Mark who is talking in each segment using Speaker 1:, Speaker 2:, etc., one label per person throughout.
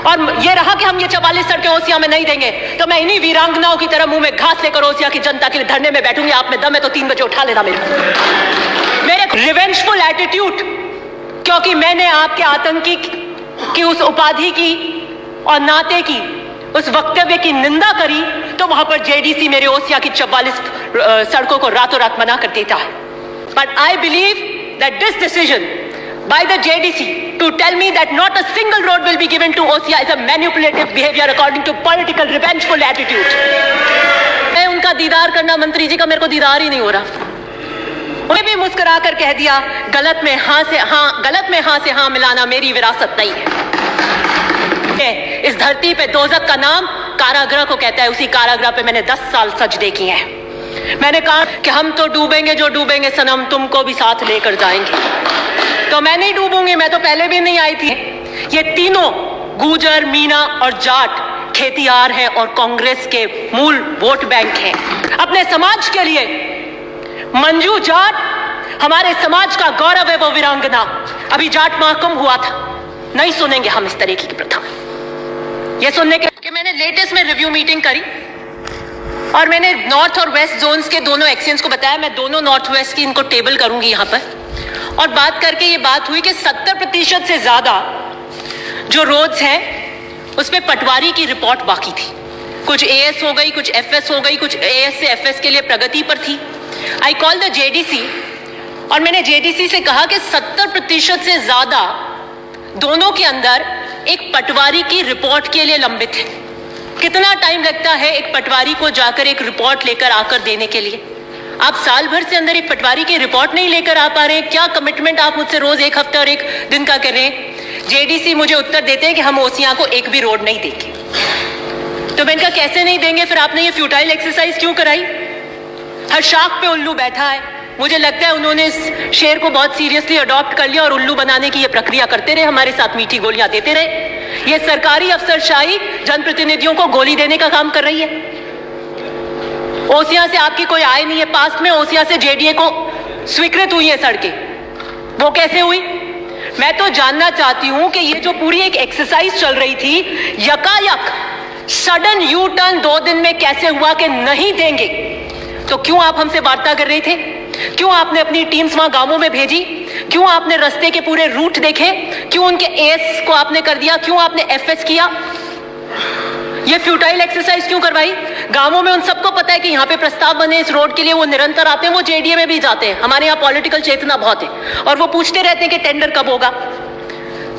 Speaker 1: और ये रहा कि हम ये 44 सड़कें ओसिया में नहीं देंगे तो मैं इन्हीं वीरांगनाओं की तरह मुंह में घास लेकर ओसिया की जनता के लिए धरने में बैठूंगी। आप में दम है तो 3 बजे उठा लेना मेरे रिवेंजफुल एटीट्यूड, क्योंकि मैंने आपके आतंकी की उस उपाधि की और नाते की उस वक्तव्य की निंदा करी तो वहां पर जेडीसी मेरे ओसिया की 44 सड़कों को रातों रात मना कर देता है। But I believe that this decision by the JDC to tell me that not a single road will be given to OCI is a manipulative behavior according to political revengeful attitude. मैं उनका दीदार करना, मंत्री जी का मेरे को दीदार ही नहीं हो रहा। उन्हें भी मुस्कुरा कर कह दिया गलत में हाँ से हाँ मिलाना मेरी विरासत नहीं है। इस धरती पे दोज़ख का नाम कारागृह को कहता है। उसी कारागृह पे मैंने 10 साल सजदे किए हैं। मैंने कहा कि हम तो डूबेंगे जो डूबेंगे सनम, तुमको भी साथ लेकर जाएंगे। तो मैं नहीं डूबूंगी, मैं तो पहले भी नहीं आई थी। ये तीनों गुजर, मीना और जाट खेतियार हैं और कांग्रेस के मूल वोट बैंक हैं। अपने समाज के लिए मंजू जाट हमारे समाज का गौरव है, वो वीरांगना। अभी जाट महाकुंभ हुआ था, नहीं सुनेंगे हम इस तरीके की प्रथा। ये सुनने के मैंने लेटेस्ट में रिव्यू मीटिंग करी और मैंने नॉर्थ और वेस्ट जोन्स के दोनों एक्सचेंज को बताया। मैं दोनों नॉर्थ वेस्ट की इनको टेबल करूंगी यहाँ पर, और बात करके ये बात हुई कि 70% से ज्यादा जो रोड्स हैं उसमें पटवारी की रिपोर्ट बाकी थी। कुछ एएस हो गई, कुछ एफएस हो गई, कुछ एएस से एफएस के लिए प्रगति पर थी। आई कॉल द जेडीसी और मैंने जेडीसी से कहा कि 70% से ज्यादा दोनों के अंदर एक पटवारी की रिपोर्ट के लिए लंबित है। कितना टाइम लगता है एक पटवारी को जाकर एक रिपोर्ट लेकर आकर देने के लिए? आप साल भर से अंदर एक पटवारी की रिपोर्ट नहीं लेकर आ पा रहे हैं। क्या कमिटमेंट आप मुझसे रोज 1 हफ्ता और 1 दिन का कर रहे हैं? जेडीसी मुझे उत्तर देते हैं कि हम ओसिया को एक भी रोड नहीं देंगे। तो मैंने कहा कैसे नहीं देंगे? फिर आपने ये फ्यूटाइल एक्सरसाइज क्यों कराई? हर शाख पे उल्लू बैठा है। मुझे लगता है उन्होंने इस शेर को बहुत सीरियसली अडॉप्ट कर लिया और उल्लू बनाने की ये प्रक्रिया करते रहे, हमारे साथ मीठी गोलियां देते रहे। ये सरकारी अफसरशाही जनप्रतिनिधियों को गोली देने का काम कर रही है। ओसिया से आपकी कोई आय नहीं है। पास्ट में ओसिया से जेडीए को स्वीकृत हुई है सड़कें, वो कैसे हुई? मैं तो जानना चाहती हूं कि ये जो पूरी एक एक्सरसाइज चल रही थी, यकायक सडन यू टर्न 2 दिन में कैसे हुआ कि नहीं देंगे? तो क्यों आप हमसे वार्ता कर रहे थे? क्यों आपने अपनी टीम्स वहां गांवों में भेजी? क्यों आपने रास्ते के पूरे रूट देखे? क्यों उनके एएस को आपने कर दिया? क्यों आपने एफएस किया? ये फ्यूटाइल एक्सरसाइज क्यों करवाई? गांवों में उन सबको पता है कि यहाँ पे प्रस्ताव बने इस रोड के लिए, वो निरंतर आते हैं, वो जेडीए में भी जाते हैं। हमारे यहाँ पॉलिटिकल चेतना बहुत है और वो पूछते रहते हैं कि टेंडर कब होगा।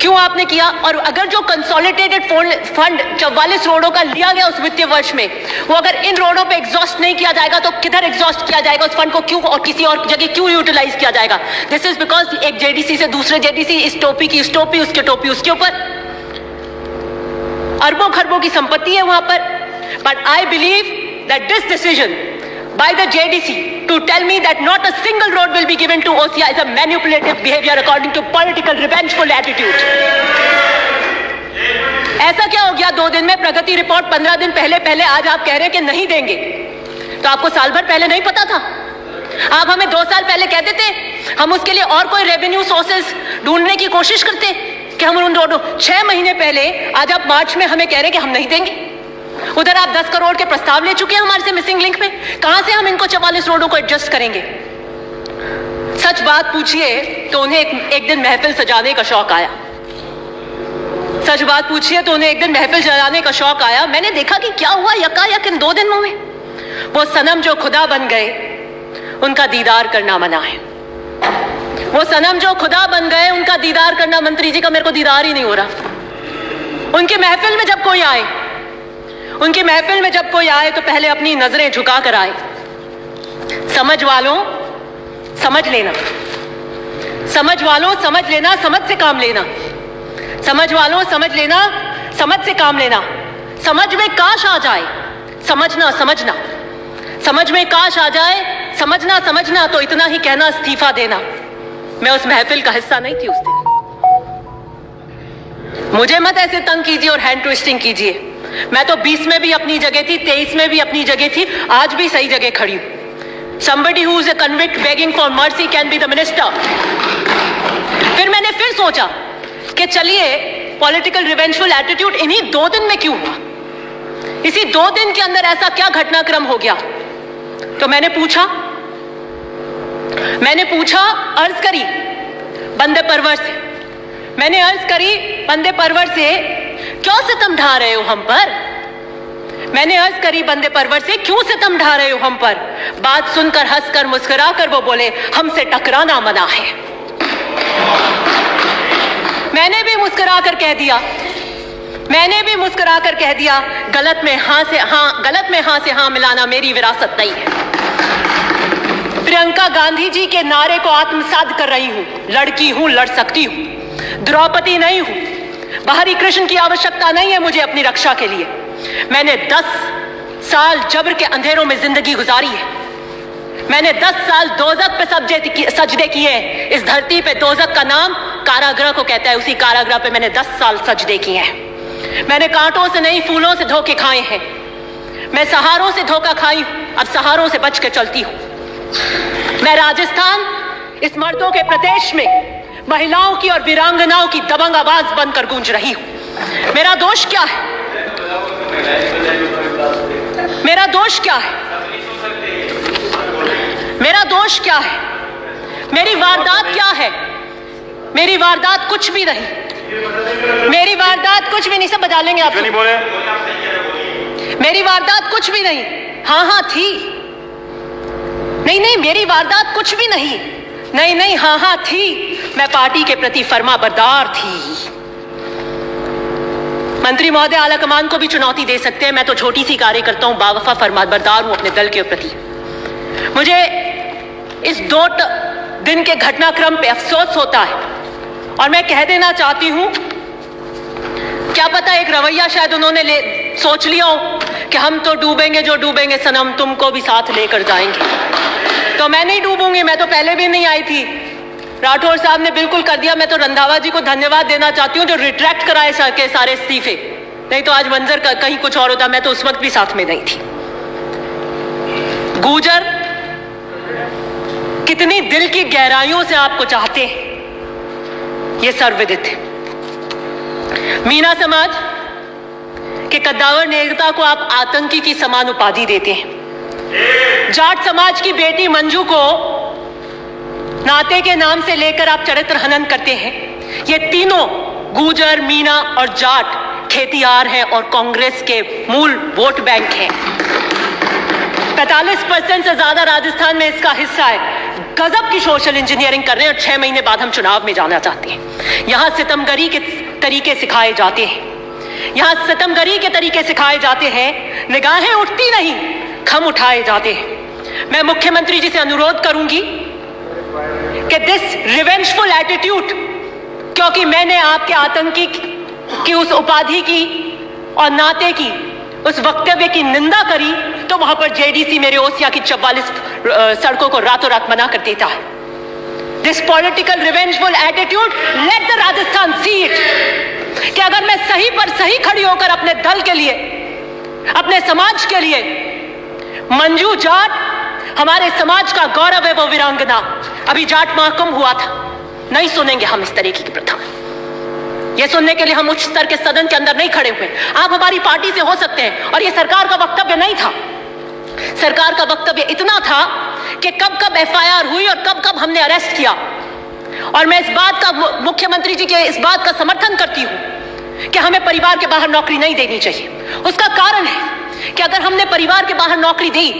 Speaker 1: क्यों आपने किया? और अगर जो कंसोलिडेटेड फंड 44 रोडों का लिया गया उस वित्तीय वर्ष में, वो अगर इन रोडों पे एग्जॉस्ट नहीं किया जाएगा तो किधर एग्जॉस्ट किया जाएगा? उस फंड को क्यों और किसी और जगह क्यों यूटिलाइज किया जाएगा? दिस इज बिकॉज एक जेडीसी से दूसरे जेडीसी, इस टोपी की इस टोपी, उसके टोपी उसके ऊपर अरबों खरबों की संपत्ति है वहां पर। But I believe that this decision by the JDC to tell me that not a single road will be given to OCI is a manipulative behavior according to political revengeful attitude. ऐसा क्या हो गया 2 दिन में? प्रगति report 15 दिन पहले आज आप कह रहे हैं कि नहीं देंगे। तो आपको साल भर पहले नहीं पता था? आप हमें 2 साल पहले कहते थे, हम उसके लिए और कोई रेवेन्यू सोर्सेज ढूंढने की कोशिश करते कि हम उन रोडों 6 महीने पहले, आज आप मार्च में हमें कह रहे हैं कि हम नहीं देंगे। उधर आप 10 करोड़ के प्रस्ताव ले चुके हैं हमारे से मिसिंग लिंक में। कहां से हम इनको 44 रोडों को एडजस्ट करेंगे? सच बात पूछिए तो उन्हें एक दिन महफिल सजाने का शौक आया। सच बात पूछिए तो उन्हें एक दिन महफिल सजाने का शौक आया। मैंने देखा कि क्या हुआ यकायक इन 2 दिनों में। वो सनम जो खुदा बन गए उनका दीदार करना मना है। वो सनम जो खुदा बन गए उनका दीदार करना, मंत्री जी का मेरे को दीदार ही नहीं हो रहा। उनकी महफिल में जब कोई आए, उनकी महफिल में जब कोई आए तो पहले अपनी नजरें झुका कर आए। समझ वालों समझ लेना, समझ वालों समझ लेना, समझ से काम लेना। समझ वालों समझ लेना, समझ से काम लेना। समझ में काश आ जाए, समझना समझना। समझ में काश आ जाए, समझना समझना। तो इतना ही कहना, इस्तीफा देना। मैं उस महफिल का हिस्सा नहीं थी उस दिन। मुझे मत ऐसे तंग कीजिए और हैंड ट्विस्टिंग कीजिए। मैं तो 20 में भी अपनी जगह थी, 23 में भी अपनी जगह थी, आज भी सही जगह खड़ी हूं। Somebody who is a convict begging for mercy can be the minister. फिर मैंने फिर सोचा कि चलिए पॉलिटिकल रिवेंजफुल एटीट्यूड इन्हीं 2 दिन में क्यों हुआ? इसी 2 दिन के अंदर ऐसा क्या घटनाक्रम हो गया? तो मैंने पूछा, अर्ज करी बंदे परवर से, मैंने अर्ज करी बंदे परवर से, क्यों सितम ढा रहे हो हम पर? मैंने अर्ज करी बंदे परवर से, क्यों सितम ढा रहे हो हम पर? बात सुनकर हंसकर मुस्कुराकर वो बोले, हमसे टकराना मना है। मैंने भी मुस्कुराकर कह दिया, गलत में हां से हां मिलाना मेरी विरासत नहीं है। प्रियंका गांधी जी के नारे को आत्मसात कर रही हूं, लड़की हूं, लड़ सकती हूं, द्रौपदी नहीं हूं, बाहरी कृष्ण की आवश्यकता नहीं है मुझे अपनी रक्षा के लिए। मैंने 10 साल जबर के अंधेरों में जिंदगी गुजारी है। मैंने 10 साल दोजक पे सजदे किए हैं। इस धरती पे दोजक का नाम कारागृह को कहता है, उसी कारागृह पे मैंने 10 साल सजदे किए हैं। मैंने कांटों से नहीं, फूलों से धोखे खाए हैं। मैं सहारों से धोखा खाई हूं, अब सहारों से बच के चलती हूं। मैं राजस्थान, इस मर्दों के प्रदेश में महिलाओं की और वीरांगनाओं की दबंग आवाज बनकर गूंज रही हूं। मेरा दोष क्या है? मेरा दोष क्या है? मेरी वारदात क्या है? मेरी वारदात कुछ भी नहीं। सब बजा लेंगे आप। नहीं बोले। मेरी वारदात कुछ भी नहीं। हाँ थी। नहीं, मेरी वारदात कुछ भी नहीं। नहीं, हाँ थी। मैं पार्टी के प्रति फर्माबरदार थी। मंत्री महोदय आला कमान को भी चुनौती दे सकते हैं, मैं तो छोटी सी कार्यकर्ता हूं, बावफा फर्माबरदार हूं अपने दल के प्रति। मुझे इस 2 दिन के घटनाक्रम पे अफसोस होता है और मैं कह देना चाहती हूं, क्या पता एक रवैया शायद उन्होंने सोच लिया हो कि हम तो डूबेंगे, जो डूबेंगे सनम तुमको भी साथ लेकर जाएंगे। तो मैं नहीं डूबूंगी, मैं तो पहले भी नहीं आई थी। राठौर साहब ने बिल्कुल कर दिया। मैं तो रंधावा जी को धन्यवाद देना चाहती हूँ जो रिट्रैक्ट कराए के सारे इस्तीफे, नहीं तो आज मंजर कहीं कुछ और होता। मैं तो उस वक्त भी साथ में नहीं थी। गुर्जर कितनी दिल की गहराइयों से आपको चाहते हैं ये सर्वविदित है। मीना समाज के कद्दावर नेता को आप आतंकी की समान उपाधि देते हैं। जाट समाज की बेटी मंजू को नाते के नाम से लेकर आप चरित्र हनन करते हैं। ये तीनों गुर्जर, मीना और जाट खेतियार हैं और कांग्रेस के मूल वोट बैंक हैं। 45% से ज्यादा राजस्थान में इसका हिस्सा है। गजब की सोशल इंजीनियरिंग कर रहे हैं और 6 महीने बाद हम चुनाव में जाना चाहते हैं। यहां सितमगरी के तरीके सिखाए जाते हैं। निगाहें उठती नहीं, खम उठाए जाते हैं। मैं मुख्यमंत्री जी से अनुरोध करूंगी कि दिस रिवेंजफुल एटीट्यूड, क्योंकि मैंने आपके आतंकी की उस उपाधि की और नाते की उस वक्तव्य की निंदा करी, तो वहां पर जेडीसी मेरे ओसिया की 44 सड़कों को रातों रात मना कर देता है। This political revengeful attitude, let the Rajasthan see it, कि अगर मैं सही पर सही खड़ी होकर अपने दल के लिए, अपने समाज के लिए, मंजू जाट हमारे समाज का गौरव है, वो वीरांगना। अभी जाट महाकुंभ हुआ था, नहीं सुनेंगे हम इस तरीके की प्रथा। ये सुनने के लिए हम उच्च स्तर के सदन के अंदर नहीं खड़े हुए। आप हमारी पार्टी से हो सकते हैं, और ये सरकार का वक्तव्य नहीं था। सरकार का वक्तव्य इतना था कि कब कब एफआईआर हुई और कब कब हमने अरेस्ट किया। और मैं इस बात का, मुख्यमंत्री जी के इस बात का समर्थन करती हूं कि हमें परिवार के बाहर नौकरी नहीं देनी चाहिए। उसका कारण है कि अगर हमने परिवार के बाहर नौकरी दी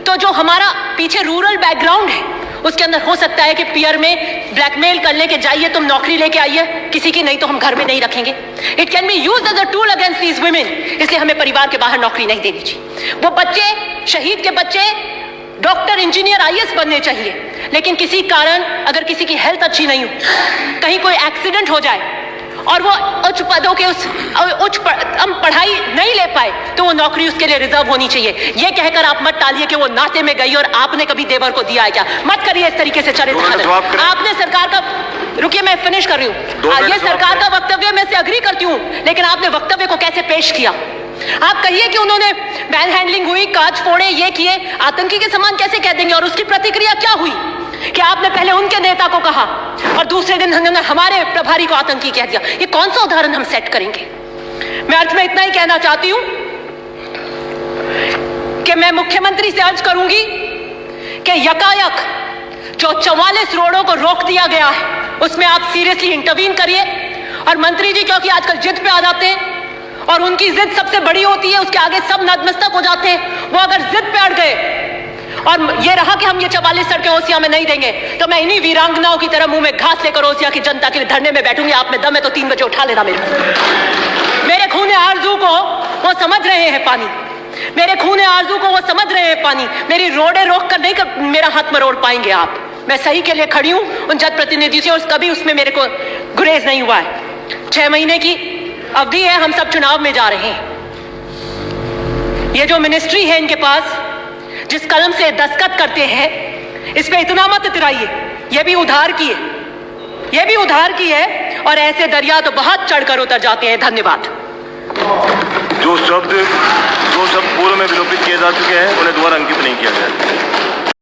Speaker 1: तो जो हमारा पीछे रूरल बैकग्राउंड है उसके अंदर हो सकता है कि पीआर में ब्लैकमेल करने के जाइए, तुम नौकरी लेके आइए किसी की, नहीं तो हम घर में नहीं रखेंगे। It can be used as a tool against these women. इसलिए हमें परिवार के बाहर नौकरी नहीं देनी चाहिए। वो बच्चे, शहीद के बच्चे डॉक्टर, इंजीनियर, आईएएस बनने चाहिए, लेकिन किसी कारण अगर किसी की हेल्थ अच्छी नहीं हो, कहीं कोई एक्सीडेंट हो जाए और वो उच्च पदों के पढ़ाई नहीं ले पाए, तो वो नौकरी उसके लिए रिजर्व होनी चाहिए। ये कहकर आप मत टालिए कि वो नाते में गई और आपने कभी देवर को दिया है क्या। मत करिए इस तरीके से चरित्र। आपने सरकार का, रुकिए मैं फिनिश कर रही हूँ, ये सरकार का वक्तव्य मैं से अग्री करती हूँ, लेकिन आपने वक्तव्य को कैसे पेश किया। आप कहिए कि उन्होंने मैन हैंडलिंग हुई, कांच फोड़े, ये किए, आतंकी के समान कैसे कह देंगे, और उसकी प्रतिक्रिया क्या हुई। कि आपने पहले उनके नेता को कहा और दूसरे दिन हमारे प्रभारी को आतंकी कह दिया। ये कौन सा उदाहरण हम सेट करेंगे? मैं अंत में इतना ही कहना चाहती हूं कि मैं मुख्यमंत्री से अर्ज करूंगी कि यकायक जो 44 रोडों को रोक दिया गया है उसमें आप सीरियसली इंटरवीन करिए। और मंत्री जी क्योंकि आजकल जिद पे आ जाते हैं और उनकी जिद सबसे बड़ी होती है, उसके आगे सब नतमस्तक हो जाते हैं। वो अगर जिद पे अड़ गए और ये रहा कि हम ये 44 सड़कें ओसिया में नहीं देंगे, तो मैं इन्हीं वीरांगनाओं की तरह मुंह में घास लेकर ओसिया की जनता के लिए धरने में बैठूंगी। आप में दम है तो 3 बजे उठा लेना मेरे खून आरजू को वो समझ रहे हैं पानी, मेरे खून आरजू को वो समझ रहे हैं पानी। मेरी रोडे रोक कर नहीं कर मेरा हाथ मरोड़ पाएंगे आप। मैं सही के लिए खड़ी हूं उन जनप्रतिनिधि से और कभी उसमें मेरे को गुरेज नहीं हुआ है। 6 महीने की अवधि है, हम सब चुनाव में जा रहे हैं। ये जो मिनिस्ट्री है इनके पास, जिस कलम से दस्तखत करते हैं, इस पे इतना मत इतराइए। ये भी उधार की है, ये भी उधार की है और ऐसे दरिया तो बहुत चढ़कर उतर जाते हैं। धन्यवाद।
Speaker 2: जो शब्द पूर्व में विलोपित किए जा चुके हैं उन्हें दोबारा अंकित नहीं किया गया।